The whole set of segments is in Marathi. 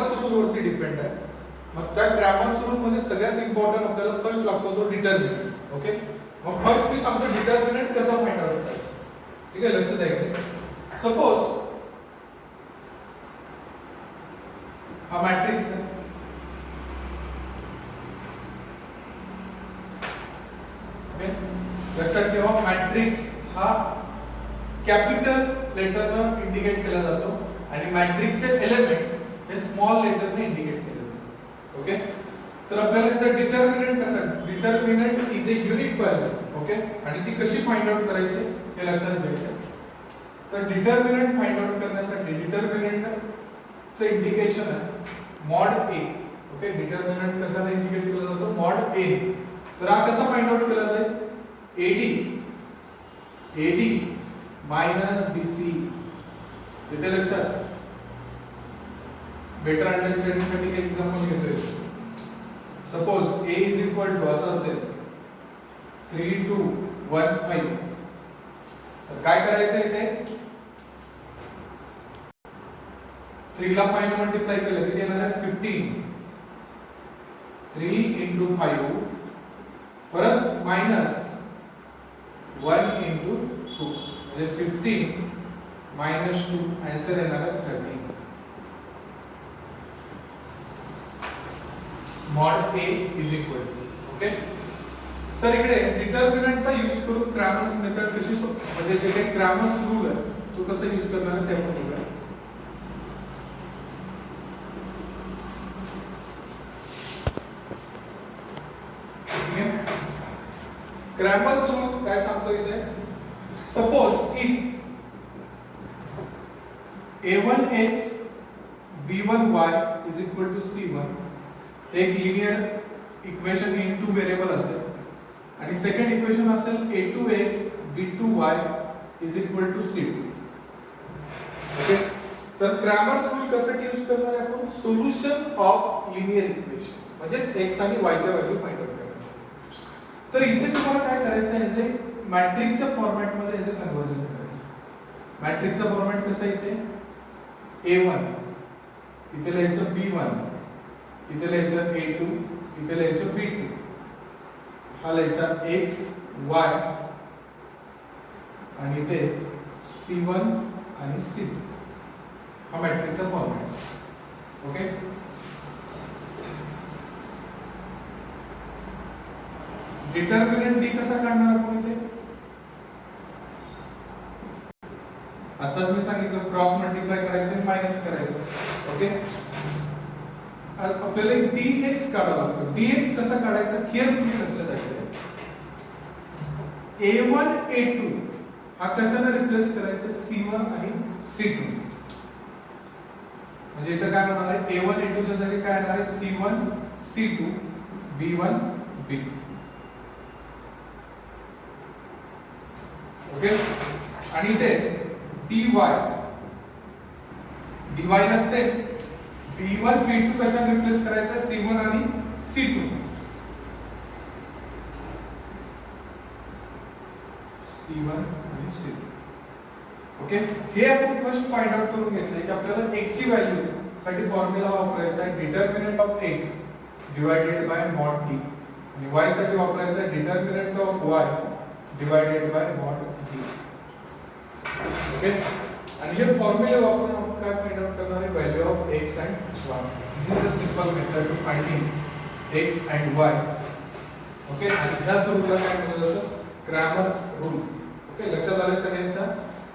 क्रॅमर्स रूल वरती डिपेंड आहे. मग त्या क्रॅमर्स रूल मध्ये सगळ्यात इम्पॉर्टंट आपल्याला फर्स्ट लागतो तो डिटर्मिनंट. ओके, मग फर्स्ट मी सांगतो डिटर्मिनंट कसं फाइंड आउट करायचं. ठीक आहे, लक्ष द्यायचं. सपोज हा मॅट्रिक्स आहे. ओके, लक्षात ठेवा मॅट्रिक्स हा कॅपिटल लेटरनं इंडिकेट केला जातो आणि मॅट्रिक्सचे एलिमेंट हे स्मॉल लेटरने इंडिकेट केले जातात. ओके, तर आपल्याला याचा डिटर्मिनंट कसा, determinant is a unique value. Okay, आणि ती कशी फाइंड आउट करायची हे लक्षात घ्यायचं. तर डिटर्मिनंट फाइंड आउट करण्यासाठी डिटर्मिनंटचं इंडिकेशन आहे मॉड ए. ओके, डिटर्मिनंट कशाने इंडिकेट केला जातो, मॉड ए. तर हा कसा फाइंड आउट केला जाईल, एडी मायनस बीसी. इथे लक्षात, बेटर अंडरस्टँडिंग साठी एक एक्झाम्पल घेतोय. Suppose a is equal to असं असेल 3215. तर काय करायचं इथे, 3 ला 5 ने मल्टिप्लाय केलं किती येणार आहे 15. 3 into 5 परत मायनस 1 into 2 म्हणजे 15 minus 2 आन्सर येणार आहे 13. mod a is equal to. Okay, तर इकडे डिटर्मिनंटचा यूज करून क्रॅमर्स मेथड कशी, म्हणजे जे काही क्रॅमर्स रूल आहे तो कसा यूज करणार आहे ते आपण बघूया. क्रॅमर्स रूल काय सांगतो इथे, suppose if a1x b1y is equal to c1 एक linear equation in two variable असेल आणि सेकंड इक्वेशन असेल a2x b2y is equal to c2. Okay, तर क्रॅमर्स रूल कशासाठी यूज करणार आहे आपण, सोल्युशन ऑफ लिनियर इक्वेशन म्हणजे x आणि y च्या व्हॅल्यू फाइंड आउट करायचं. तर इथे तुम्हाला काय करायचं आहे, जे मॅट्रिक्सच्या फॉर्मॅट मध्ये याचे कन्वर्जन करायचं. मॅट्रिक्सचा फॉर्मॅट कसा इथे a1, इथे लिहायचं b1, इथे लिहायचं a2, इथे लिहायचं b2, हा लिहायचा x y आणि इथे c1 आणि c2. हा मॅट्रिक्सचा फॉर्मॅट. ओके, डिटर्मिनंट डी कसा काढणार आपण इथे, आताच मी सांगितलं क्रॉस मल्टिप्लाय करायचं मायनस करायचं. ओके, आपल्याला dx काढावा लागतो. dx कसा काढायचा केअरफुली लक्षात ठेवा. a1 a2 हा कशाने रिप्लेस करायचा, c1 आणि c2. म्हणजे इथे काय होणार आहे, a1 a2 च्या जागी काय येणार आहे, c1 c2 b1 b2. Okay, आणि इथे dy ला सेम b1 b2 कशाने रिप्लेस करायचा, c1 आणि c2. c1 आणि c2. ओके, हे आपण फर्स्ट फाइंड आउट करून घेतलंय की आपल्याला x ची व्हॅल्यू साठी फॉर्म्युला वापरायचा आहे determinant of x divided by mod d आणि y साठी वापरायचा आहे determinant of y divided by mod d. Okay, आणि हे फॉर्म्युला वापरून आपण काय फाइंड आउट करणार आहे, value of x and y. This is a simple method to finding x and y. Okay, आणि ह्याच रूलला काय म्हटलं जातं, क्रॅमर्स रूल. ओके, लक्षात आलं सगळ्यांच्या.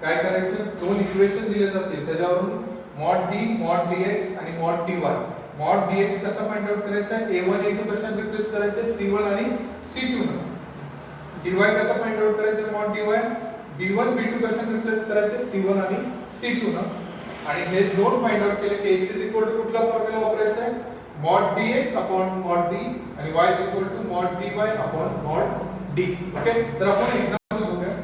काय करायचं, दोन इक्वेशन दिले जातील त्याच्यावरून mod d mod dx आणि mod dy. mod dx कसा फाइंड आउट करायचा, a1 a2 कशा रिप्लेस करायचे, c1 आणि c2 ने. dy कसा फाइंड आउट करायचा, mod dy b1 b2 कशा रिप्लेस करायचे, c1 आणि c2 ने. आणि हे दोन फाइंड आउट केले की x कुठला फॉर्म्युला वापरायचा आहे, mod dx upon mod d आणि y mod dy upon mod d. Okay, तर आपण एक्झाम्पल बघूया.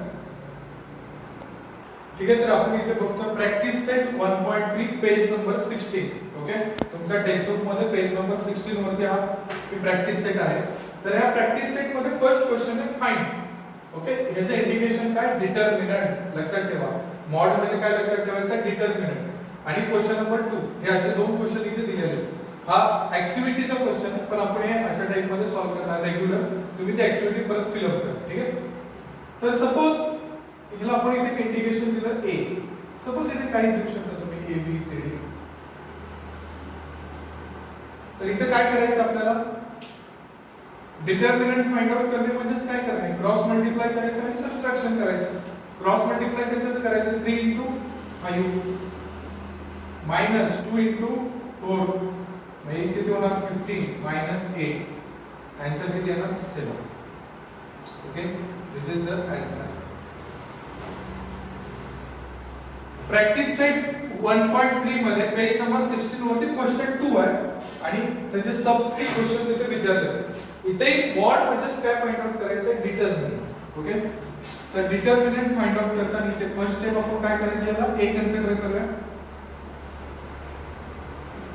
ठीक आहे, तर आपण इथे बघतो practice set 1.3 page number 16. Okay, तुमच्या टेक्स्ट बुक मध्ये पेज नंबर 16 वरती हा प्रॅक्टिस सेट आहे. तर ह्या प्रॅक्टिस सेट मध्ये फर्स्ट क्वेश्चन आहे फाइंड. ओके, ह्याचं इंडिकेशन काय, डिटर्मिनंट. लक्षात ठेवा, मॉड म्हणजे काय लक्षात ठेवायचं, डिटर्मिनंट. आणि क्वेश्चन नंबर 2 हे असे दोन क्वेश्चन इथे दिलेले आहेत. हा ऍक्टिव्हिटीचा क्वेश्चन आहे, पण आपण हे अशा टाइप मध्ये सॉल्व्ह करणार रेग्युलर. तुम्ही ती ऍक्टिव्हिटी परत फिल अप करा. ठीक आहे. तर सपोज हिला आपण इथे इंटिग्रेशन दिलं a. सपोज इथे काही देऊ शकता तुम्ही a b c d. तर इथे काय करायचं आपल्याला, डिटर्मिनंट फाइंड आउट करणे म्हणजेच काय करणे, क्रॉस मल्टिप्लाय करायचं आणि सबट्रॅक्शन करायचं. क्रॉस मल्टिप्लाय कशाचं करायचं, 3 * 5 मायनस 2 * 4 म्हणजे किती होणार 15 मायनस 8. आन्सर किती येणार 7. Okay, this is the answer. Practice set 1.3 मध्ये पेज नंबर 16 वरती क्वेश्चन 2 आहे आणि त्याचे सब 3 क्वेश्चन तिथे विचारले. इथे मॉड म्हणजेच काय फाइंड आउट करायचं, डिटर्मिनंट. ओके, तर डिटर्मिनंट फाइंड आउट करताना इथे फर्स्ट स्टेप आपण काय करायचं, याला a कन्सिडर करूया.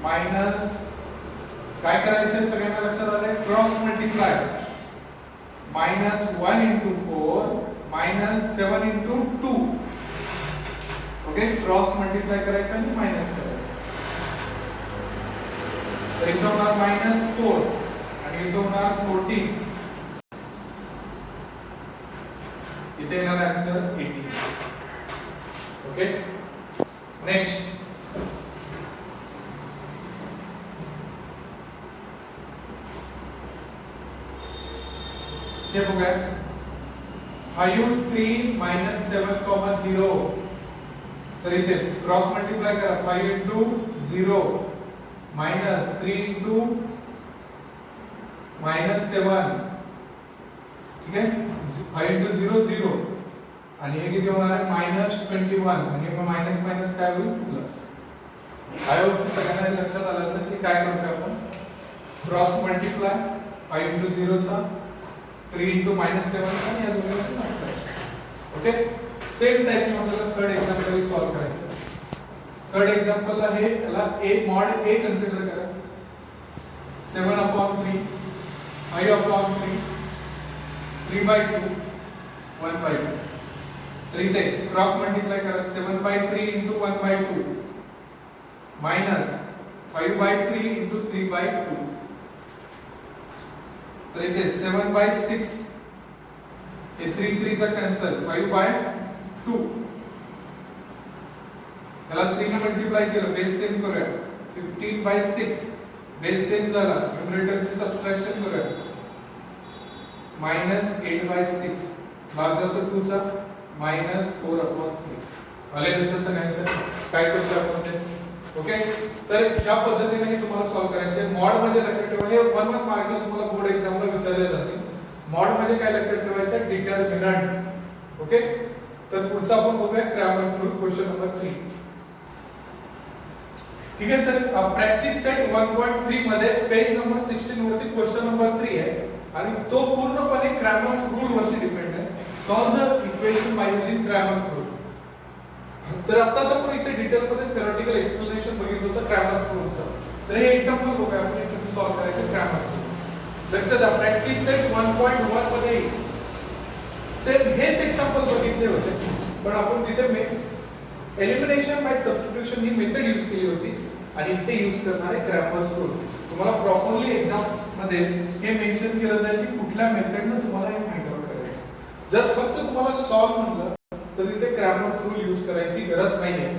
मायनस काय करायचं सगळ्यांना लक्षात आलंय, cross multiply minus 1 * 4 minus 7 * 2. Okay, cross multiply करायचं आणि मायनस करायचं. तर इथं होणार -4 आणि इथं होणार 14. इथे येणार आन्सर 80. ओके, नेक्स्ट हे बघा 5 3 - 7, 0. तर इथे क्रॉस मल्टिप्लाय करा, 5 * 0 मायनस 3 * -7. ठीक आहे, 5 * 0 0 आणि हे किती होणार आहे -21 आणि मग मायनस मायनस काय होईल प्लस. आय होप सगळ्यांना लक्षात आलं असेल की काय करतो आपण, क्रॉस मल्टिप्लाय 5 * 0 चा 3 * -7 आणि या दोन्हीचे सबट्रॅक्शन. ओके, सेम टाइप आपल्याला थर्ड एक्झाम्पल सॉल्व करायचं. थर्ड एक्झाम्पलला हे याला a mod a कन्सिडर करा. 7/3 5/3 3/2 1/2. तर इथे क्रॉस मल्टिप्लाय करा, 7/3 * 1/2 मायनस 5/3 * 3/2. तर इथे 7/6 हे 3 3 चा कॅन्सल, 5/2. याला 3 ने मल्टिप्लाय केलं, बेस सेम करूया, 15/6 बेस सेम झाला, न्यूमरेटरची सबट्रॅक्शन करूया, -8/6 भाग जातो 2 चा, -4/3. आले लक्षात सगळ्यांचं काय करतो आपण ते. ओके, तर या पद्धतीने हे तुम्हाला सॉल्व करायचे आहे. मॉड म्हणजे लक्षात ठेवा, हे 1 मार्कला तुम्हाला बोर्ड एक्झामला विचारले जाते. मॉड म्हणजे काय लक्षात ठेवायचं, डिटर्मिनंट. ओके, तर पुढचा आपण बघूया क्रॅमर्स रूल, क्वेश्चन नंबर 3. ठीक आहे, तर प्रॅक्टिस सेट 1.3 मध्ये पेज नंबर 16 वरती क्वेश्चन नंबर 3 आहे आणि तो पूर्णपणे क्रॅमर्स रूल वरती डिपेंड आहे. Solve the equation by using Cramer's rule. तर आताच आपण इथे डिटेल मध्ये थेरॉटिकल एक्सप्लेनेशन बघितलं होतं क्रॅमर्स रूलचं. तर हे एक्झाम्पल बघूया आपण कसं सॉल्व करायचं क्रॅमर्स रूल. लक्षात द्या, प्रॅक्टिस सेट 1.1 मध्ये सेम हेच एक्झाम्पल बघितले होते, पण आपण तिथे elimination by substitution he method use केली होती आणि इथे यूज करणार आहे क्रॅमर्स रूल. तुम्हाला प्रॉपरली एक्झाम मध्ये हे मेन्शन केलं जाईल की कुठल्या मेथडने तुम्हाला हे फाइंड आउट करायचं. जर फक्त तुम्हाला सॉल्व म्हणलं तर इथे क्रॅमर्स रूल यूज करायची गरज नाहीये.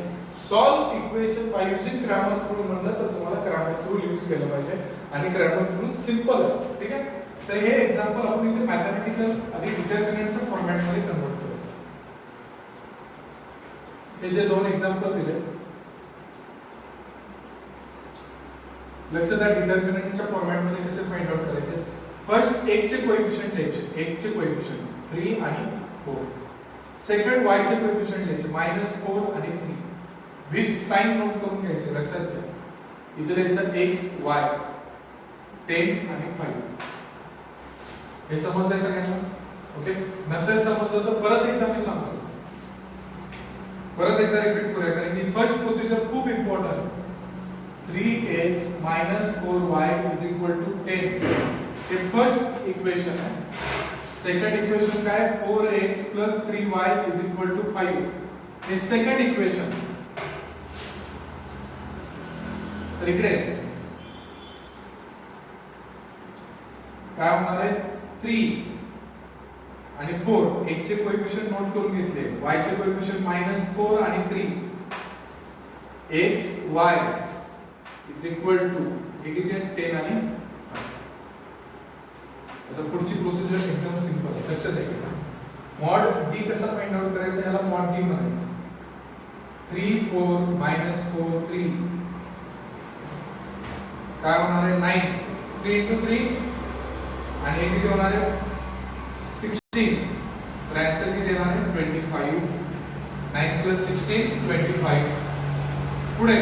Solve equation by using Cramer's rule म्हणलं तर तुम्हाला क्रॅमर्स रूल यूज केलं पाहिजे आणि क्रॅमर्स रूल सिंपल आहे. ठीक आहे, तर हे एक्झाम्पल आपण इथे मॅथमॅटिकल आणि डिटर्मिनंटच्या फॉर्मॅट मध्ये कन्वर्ट करू. हे जे दोन एक्झाम्पल दिले, लक्षात द्या डिटर्मिनंटच्या फॉर्मॅट मध्ये कसे फाइंड आउट करायचे. फर्स्ट x चे कोएफिशिएंट घ्यायचे, x चे कोएफिशिएंट 3 आणि 4. सेकंड y चे कोएफिशिएंट घ्यायचे -4 आणि 3 विथ साइन नोट करून घ्यायचे. लक्षात घ्या, इथे लिहायचं x y 10 आणि 5. हे समजलंय सगळ्यांना. ओके, नसेल समजलं तर परत एकदा मी सांगतो, परत एकदा रिपीट करूया कारण की फर्स्ट प्रोसिजर खूप इम्पॉर्टंट आहे. 3x - 4y = 10 हे फर्स्ट इक्वेशन आहे. सेकंड इक्वेशन काय, 4x + 3y = 5 हे सेकंड इक्वेशन. तर इकडे काय होणार आहे 3 आणि 4 x चे कोएफिशिएंट नोट करून घेतले y चे कोएफिशिएंट -4 आणि 3 x y is equal to हे किती आहे 10 आणि आता पुढची प्रोसिजर एकदम सिंपल लक्षात द्या मॉड d कसा फाइंड आउट करायचा याला मॉड d म्हणायचं 3 4 -4 3 काय होणार आहे 9 3 into 3 आणि हे किती होणार आहे 16 तर आन्सर किती येणार आहे 25 9 plus 16 25 पुढे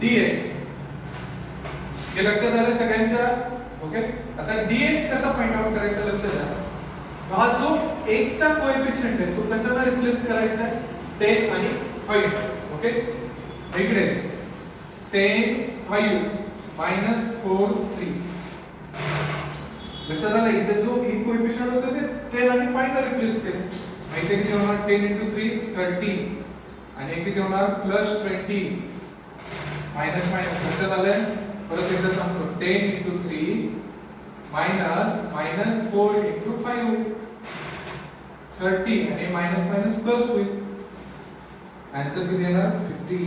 dx हे लक्षात आलं सगळ्यांच्या ओके आता dx कसा फाइंड आउट करायचा लक्षात द्या हा जो x चा कोएफिशिएंट आहे तो कशाला रिप्लेस करायचा आहे 10 आणि 5 ओके इकडे 10 5 -4 3 लक्षात आलं इथे जो एक कोएफिशिएंट होता ते 10 आणि 5 ने रिप्लेस केले इथे किती होणार 10 into 3 30 आणि हे किती होणार +20 मायनस मायनस लक्षात आलं परत एकदा सांगतो 10 into 3 -4 into 5 30 आणि मायनस मायनस प्लस होईल आन्सर किती येणार 50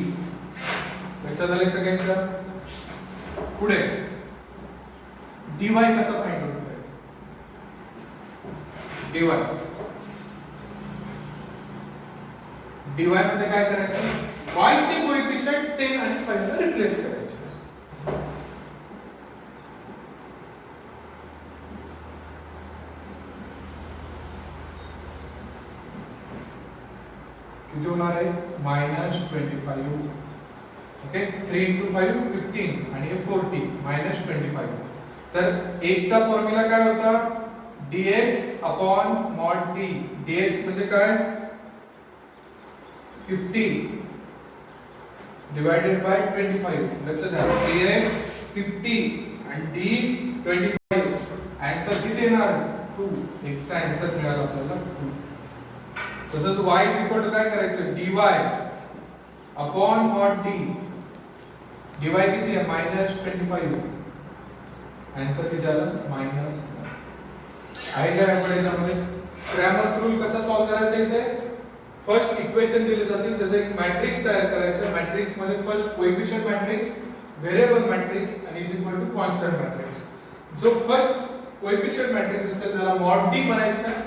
लक्षात आलं सगळ्यांच्या पुढे dy कसा फाइंड आउट करायचा dy मध्ये काय करायचं y चे कोएफिशिएंट 10 आणि 5 ने रिप्लेस करायचे किती होणार आहे -25 ओके 3 into 5 15 आणि हे 40 -25 तर x चा फॉर्म्युला काय होता dx upon mod d dx म्हणजे काय 50 divided by 25 लक्षात घ्या dx 50 आणि d 25 आन्सर किती येणार 2 x चा आन्सर मिळाला आपल्याला 2 तसंच y काय करायचं dy upon mod d dy किती आहे -25 आन्सर किती आला मायनस आहे का यामध्ये क्रॅमर्स रूल कसा सॉल्व करायचा इथे फर्स्ट इक्वेशन दिले जातील त्याचं एक मॅट्रिक्स तयार करायचं मॅट्रिक्स मध्ये first coefficient matrix variable matrix आणि is equal to constant matrix जो फर्स्ट कोएफिशिएंट मॅट्रिक्स असेल त्याला मॉड d म्हणायचं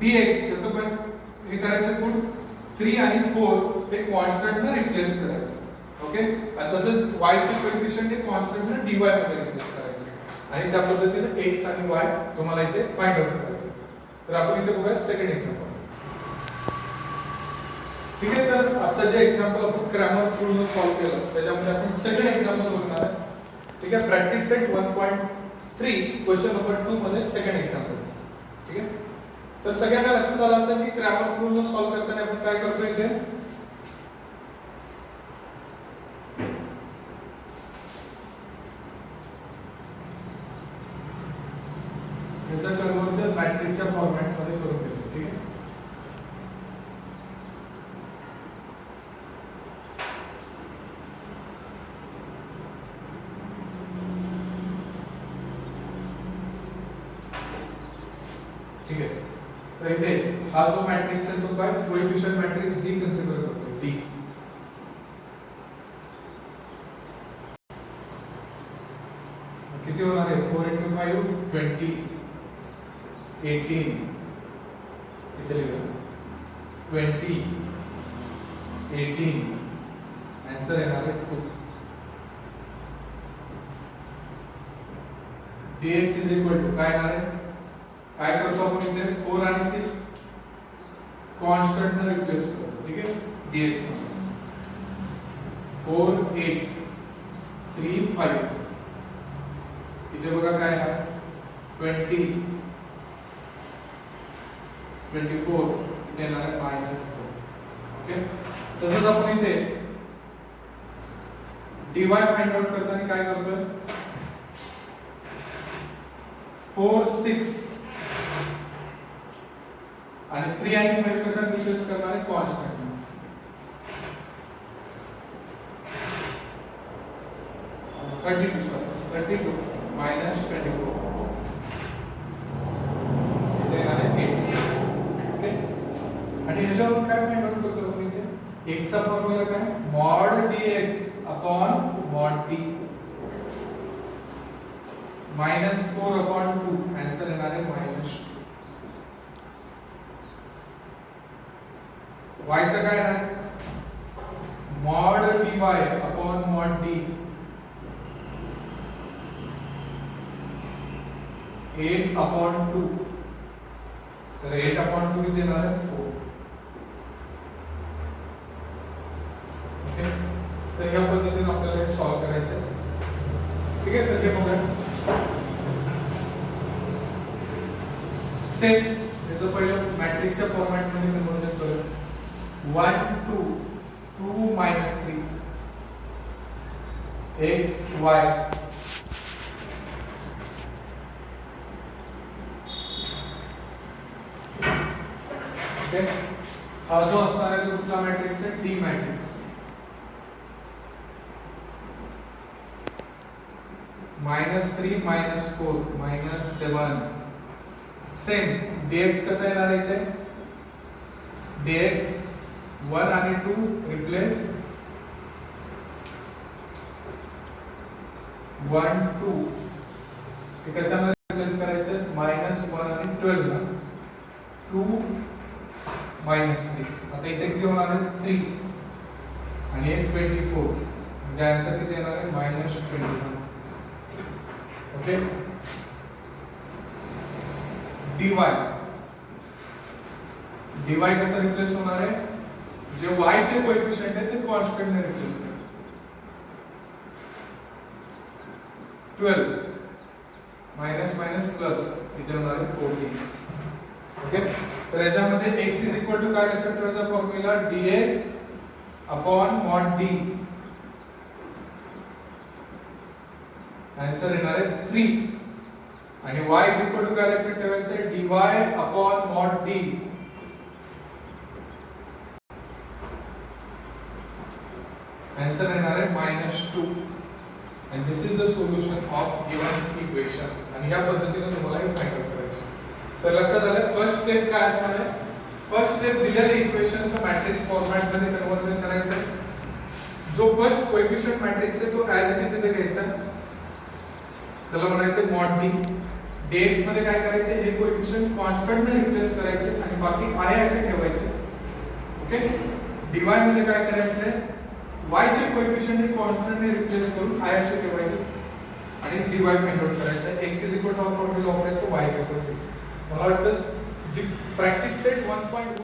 dx कसं पण हे करायचं कोण 3 आणि 4 हे कॉन्स्टंट ने रिप्लेस करायचं ओके आणि तसंच y चे कोएफिशिएंट हे कॉन्स्टंट ने dy मध्ये रिप्लेस करायचे आणि त्या पद्धतीने x आणि y तुम्हाला इथे फाइंड आउट करायचं तर आपण इथे बघूया सेकंड एक्झाम्पल ठीक आहे तर आता जे एक्झाम्पल आपण क्रॅमर्स रूल ने सॉल्व केलं त्याच्यामध्ये आपण सेकंड एक्झाम्पल बघणार आहे ठीक आहे प्रॅक्टिस सेट 1.3 क्वेश्चन नंबर 2 मध्ये सेकंड एक्झाम्पल ठीक आहे तर सगळ्यांना लक्षात आलं असेल की क्रॅमर्स रूल ने सॉल्व करताना आपण काय करतो इथे याचा कन्वर्जन मॅट्रिक्सच्या फॉर्मॅट मध्ये करून देतो ठीक आहे ठीक आहे तर इथे हा जो मॅट्रिक्स आहे तो काय कोएफिशिएंट मॅट्रिक्स d कन्सिडर करतो d किती होणार आहे 4 into 5 20 18 इथे लिहूया 20 18 आन्सर येणार आहे 2 dx इज इक्वल टू काय येणार आहे काय करतो आपण इथे 4 आणि 6 कॉन्स्टंट ने रिप्लेस करतो ठीक आहे dx 4 8 3 5 इथे बघा काय आहे 20 24 इथे येणार आहे -4 ओके तसंच आपण इथे dy फाइंड आउट करताना काय करतोय 4 6 आणि 3 आणि 5 कसा रिप्लेस करणार आहे कॉन्स्टंट 32 32 मायनस 24 इथे येणार आहे 8. ओके, आणि ह्याच्यावरून काय फाइंड आउट करतो आपण इथे? x चा फॉर्म्युला काय? Mod dx upon mod t minus 4 upon 2. Answer येणार आहे मायनस 2. y चा काय आहे? Mod dy upon mod d 8 upon 2. तर 8 अपॉन 2 किती येणार आहे? 4. ओके, तर या पद्धतीने आपल्याला हे सॉल्व करायचं आहे. ठीक आहे, तर हे बघा. सेम याचं पहिलं मॅट्रिक्सच्या फॉर्मॅट मध्ये कन्वर्जन करूया. 1 2 2 minus 3 x y ओके, हा जो असणार आहे तो कुठला मॅट्रिक्स आहे? T matrix. -3 -4 -7. सेम dx कसं येणार आहे इथे? dx 1 आणि 2 रिप्लेस 1 2 हे कशामध्ये रिप्लेस करायचं? -1 आणि 12 ना 2 -3. आता इथे किती होणार आहे? 3 आणि 24. म्हणजे आन्सर किती येणार आहे? -21. ओके, dy कसं रिप्लेस होणार आहे? जे y चे कोएफिशिएंट आहे ते कॉन्स्टंट ने रिप्लेस करा. 12 मायनस मायनस प्लस इथे होणार आहे 14. ओके, तर याच्यामध्ये x इज इक्वल टू काय लक्षात ठेवायचा formula? dx upon mod d. Answer येणार आहे 3. आणि y इज इक्वल टू काय लक्षात ठेवायचं आहे? dy upon mod d. Answer येणार आहे -2. and this is the solution of given equation. आणि या पद्धतीने तुम्हाला हे फाइंड आउट करायचं. तर लक्षात आलं फर्स्ट स्टेप काय असणार आहे? फर्स्ट स्टेप दिलेल्या इक्वेशनचं मॅट्रिक्स फॉर्मॅट मध्ये कन्वर्जन करायचं आहे. जो फर्स्ट कोएफिशिएंट मॅट्रिक्स आहे तो ऍज इट इज इथे घ्यायचा. त्याला म्हणायचं मॉड d. dx मध्ये काय करायचं? हे कोएफिशिएंट कॉन्स्टंट ने रिप्लेस करायचे आणि बाकी आहे असे ठेवायचे. ओके, dy मध्ये काय करायचं आहे? y चे कोएफिशिएंट हे कॉन्स्टंट ने रिप्लेस करून i असे ठेवायचे आणि dy फाइंड आउट करायचा. x is equal to formula वापरायचं y च्या कोएफिशिएंट. मला वाटतं जी प्रॅक्टिस सेट 1.